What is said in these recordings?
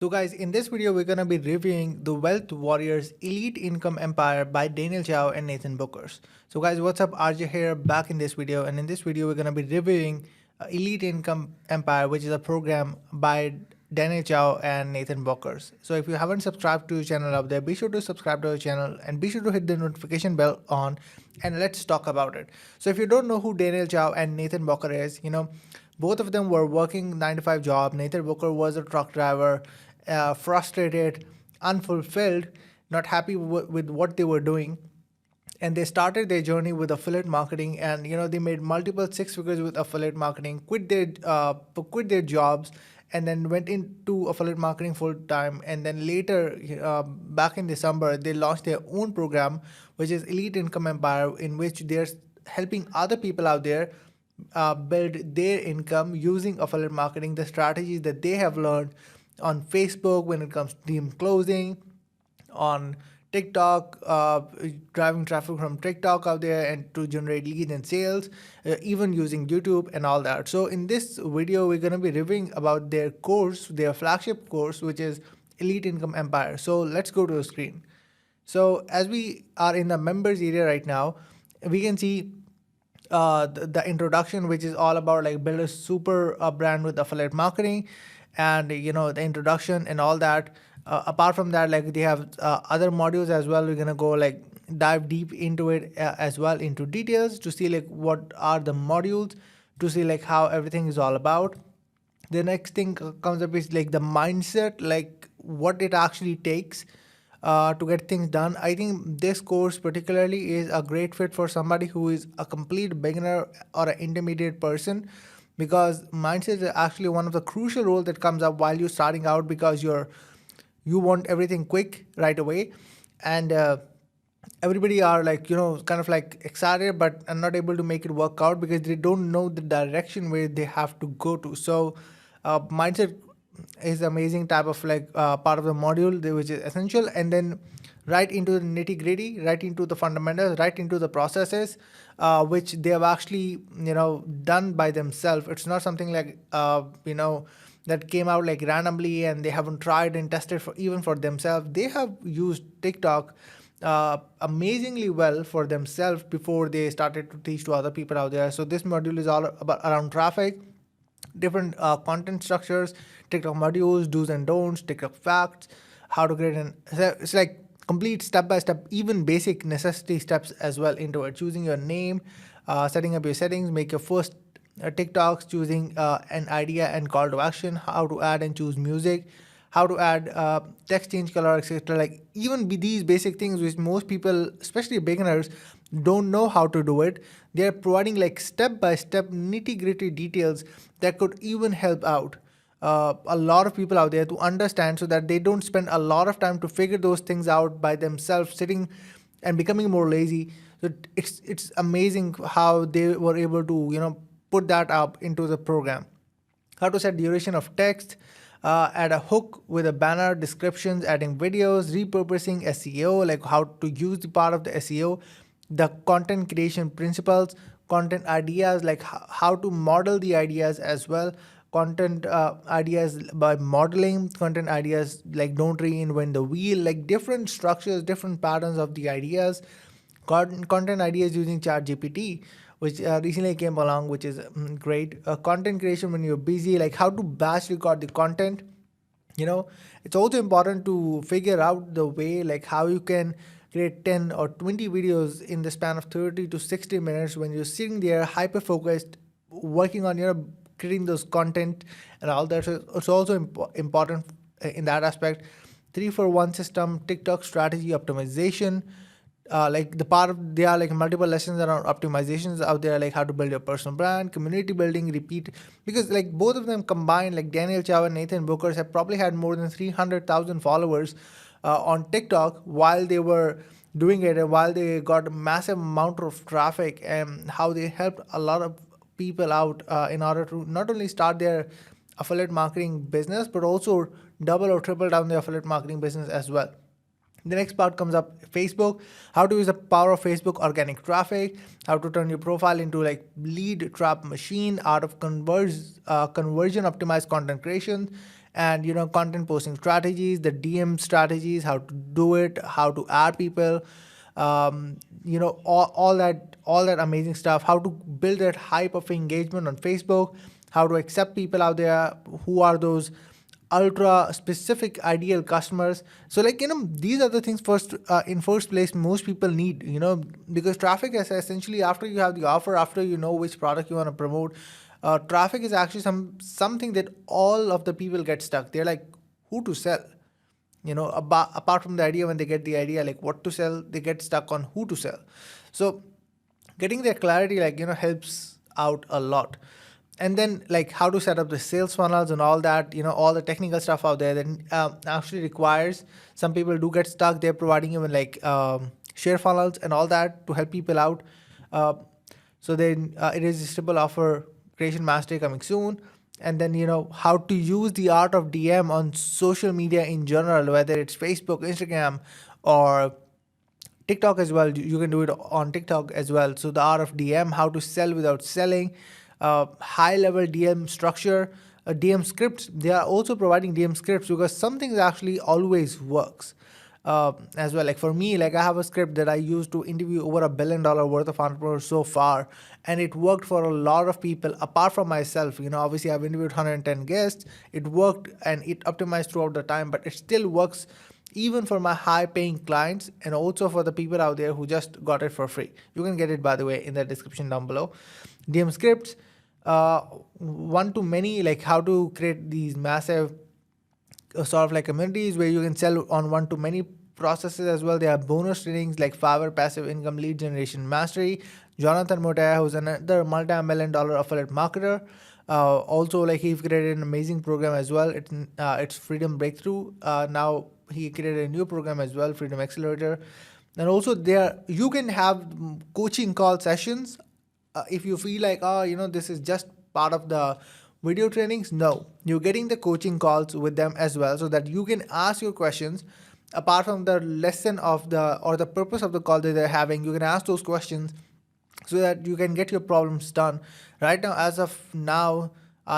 So guys, in this video, we're going to be reviewing The Wealth Warriors Elite Income Empire by Daniel Chou and Nathan Bokkers. So guys, what's up? RJ here back in this video. And in this video, we're going to be reviewing Elite Income Empire, which is a program by Daniel Chou and Nathan Bokkers. So if you haven't subscribed to the channel up there, be sure to subscribe to the channel and be sure to hit the notification bell on and let's talk about it. So if you don't know who Daniel Chou and Nathan Bokkers is, both of them were working 9 to 5 job. Nathan Bokkers was a truck driver, frustrated, unfulfilled, not happy with what they were doing. And they started their journey with affiliate marketing, and they made multiple six figures with affiliate marketing. Quit their jobs, and then went into affiliate marketing full time. And then later, back in December, they launched their own program, which is Elite Income Empire, in which they're helping other people out there build their income using affiliate marketing, the strategies that they have learned on Facebook when it comes to deal closing, on TikTok, driving traffic from TikTok out there and to generate leads and sales, even using YouTube and all that. So in this video, we're going to be reviewing about their course, their flagship course, which is Elite Income Empire. So let's go to the screen. So as we are in the members area right now, we can see the introduction, which is all about like build a super brand with affiliate marketing, and the introduction and all that. Apart from that, like they have other modules as well. We're gonna go like dive deep into it as well, into details to see like what are the modules, to see like how everything is all about. The next thing comes up is like the mindset, like what it actually takes to get things done. I think this course particularly is a great fit for somebody who is a complete beginner or an intermediate person, because mindset is actually one of the crucial roles that comes up while you're starting out, because you want everything quick right away, and everybody are like kind of like excited but are not able to make it work out because they don't know the direction where they have to go to. So mindset is amazing type of like part of the module which is essential, and then right into the nitty gritty, right into the fundamentals, right into the processes, which they have actually done by themselves. It's not something like that came out like randomly and they haven't tried and tested for even for themselves. They have used TikTok amazingly well for themselves before they started to teach to other people out there. So this module is all about around traffic, different content structures, TikTok modules, do's and don'ts, TikTok facts, how to create it's like complete step by step, even basic necessity steps as well into it. Choosing your name, setting up your settings, make your first TikToks, choosing an idea and call to action, how to add and choose music, how to add text change color, etc. Like even these basic things which most people, especially beginners, don't know how to do it. They're providing like step by step nitty gritty details that could even help out a lot of people out there to understand, so that they don't spend a lot of time to figure those things out by themselves, sitting and becoming more lazy. So it's amazing how they were able to put that up into the program. How to set duration of text, add a hook with a banner, descriptions, adding videos, repurposing SEO, like how to use the part of the SEO, the content creation principles, content ideas, like how to model the ideas as well, content ideas by modeling, content ideas like don't reinvent the wheel, like different structures, different patterns of the ideas, content ideas using ChatGPT, which recently came along, which is great. Content creation when you're busy, like how to batch record the content. It's also important to figure out the way like how you can create 10 or 20 videos in the span of 30 to 60 minutes when you're sitting there hyper focused working on creating those content and all that. So it's also important in that aspect. 3-for-1 system, TikTok strategy optimization, like the part of there are like multiple lessons around optimizations out there, like how to build your personal brand, community building, repeat, because like both of them combined, like Daniel Chou and Nathan Bokkers have probably had more than 300,000 followers on TikTok while they were doing it, and while they got a massive amount of traffic, and how they helped a lot of people out in order to not only start their affiliate marketing business but also double or triple down their affiliate marketing business as well. The next part comes up Facebook, how to use the power of Facebook organic traffic, how to turn your profile into like lead trap machine, out of conversion optimized content creation, and content posting strategies, the DM strategies, how to do it, how to add people, all that amazing stuff, how to build that hype of engagement on Facebook, how to accept people out there, who are those ultra specific ideal customers. So these are the things first, in first place most people need, because traffic is essentially, after you have the offer, after you know which product you want to promote, traffic is actually something that all of the people get stuck. They're like, who to sell? Apart from the idea, when they get the idea like what to sell, they get stuck on who to sell. So getting that clarity helps out a lot. And then how to set up the sales funnels and all that, all the technical stuff out there that actually requires, some people do get stuck. They're providing even share funnels and all that to help people out. So then irresistible offer creation mastery coming soon. And then how to use the art of DM on social media in general, whether it's Facebook, Instagram, or TikTok as well. You can do it on TikTok as well. So the art of DM, how to sell without selling, high level DM structure, DM scripts. They are also providing DM scripts because some things actually always works. As well, for me, I have a script that I used to interview over $1 billion worth of entrepreneurs so far, and it worked for a lot of people apart from myself. Obviously I've interviewed 110 guests. It worked and it optimized throughout the time, but it still works even for my high paying clients, and also for the people out there who just got it for free. You can get it, by the way, in the description down below. DM scripts, one to many, how to create these massive sort of communities where you can sell on one to many processes as well. There are bonus trainings like Fiverr passive income lead generation mastery. Jonathan Motea, who's another multi-million-dollar affiliate marketer, also he created an amazing program as well. It's Freedom Breakthrough. Now he created a new program as well, Freedom Accelerator. And also there you can have coaching call sessions if you feel like, this is just part of the video trainings. No, you're getting the coaching calls with them as well, so that you can ask your questions apart from the lesson of the purpose of the call that they're having. You can ask those questions so that you can get your problems done. Right now, as of now,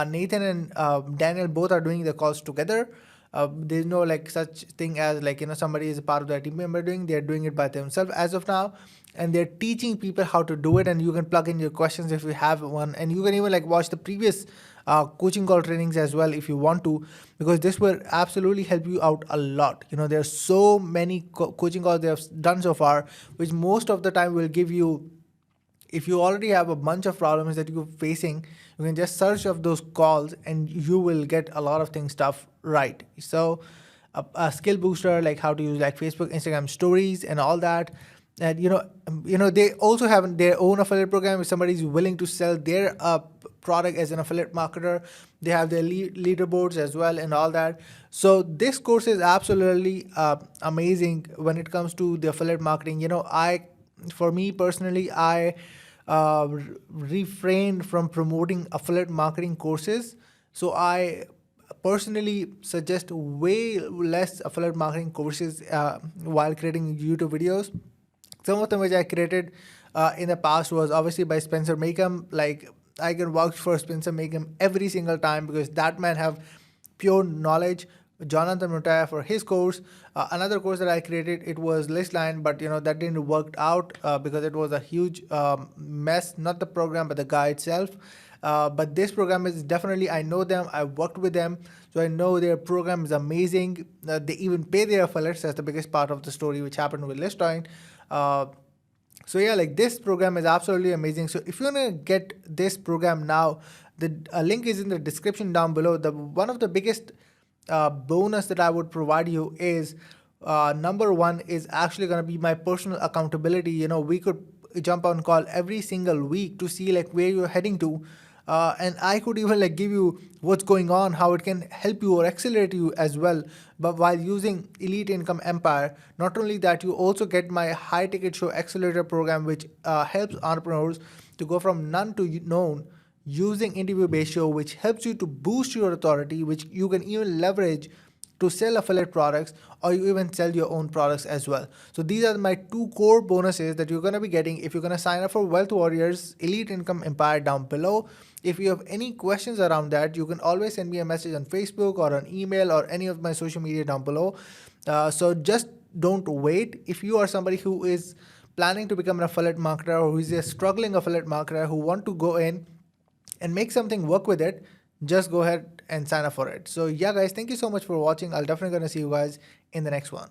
Nathan and Daniel both are doing the calls together. There's no such thing as somebody is a part of the team member doing. They're doing it by themselves as of now, and they're teaching people how to do it. And you can plug in your questions if you have one, and you can even watch the previous coaching call trainings as well if you want to, because this will absolutely help you out a lot. There's so many coaching calls they have done so far, which most of the time will give you, if you already have a bunch of problems that you're facing, you can just search of those calls and you will get a lot of stuff right. So a skill booster, how to use Facebook, Instagram stories and all that. And they also have their own affiliate program. If somebody is willing to sell their product as an affiliate marketer, they have their leaderboards as well and all that. So this course is absolutely amazing when it comes to the affiliate marketing. For me personally, I refrained from promoting affiliate marketing courses. So I personally suggest way less affiliate marketing courses while creating YouTube videos. Some of them which I created in the past was obviously by Spencer Makeham. I can vouch for Spencer Makeham every single time because that man have pure knowledge. Jonathan Motea for his course. Another course that I created, it was Listline, but that didn't work out because it was a huge mess, not the program, but the guy itself. But this program is definitely, I know them, I worked with them, so I know their program is amazing. They even pay their affiliates. That's the biggest part of the story which happened with Listline. So yeah, this program is absolutely amazing. So if you want to get this program now, the link is in the description down below. One of the biggest bonus that I would provide you is number one is actually going to be my personal accountability. We could jump on call every single week to see where you're heading to, and I could even give you what's going on, how it can help you or accelerate you as well. But while using Elite Income Empire, not only that, you also get my high ticket show accelerator program, which helps entrepreneurs to go from none to known using interview based show, which helps you to boost your authority, which you can even leverage to sell affiliate products, or you even sell your own products as well. So these are my two core bonuses that you're going to be getting if you're going to sign up for Wealth Warriors Elite Income Empire down below. If you have any questions around that, you can always send me a message on Facebook or an email or any of my social media down below. So just don't wait. If you are somebody who is planning to become an affiliate marketer, or who is a struggling affiliate marketer who want to go in and make something work with it, just go ahead and sign up for it. So yeah guys, thank you so much for watching. I'll definitely gonna see you guys in the next one.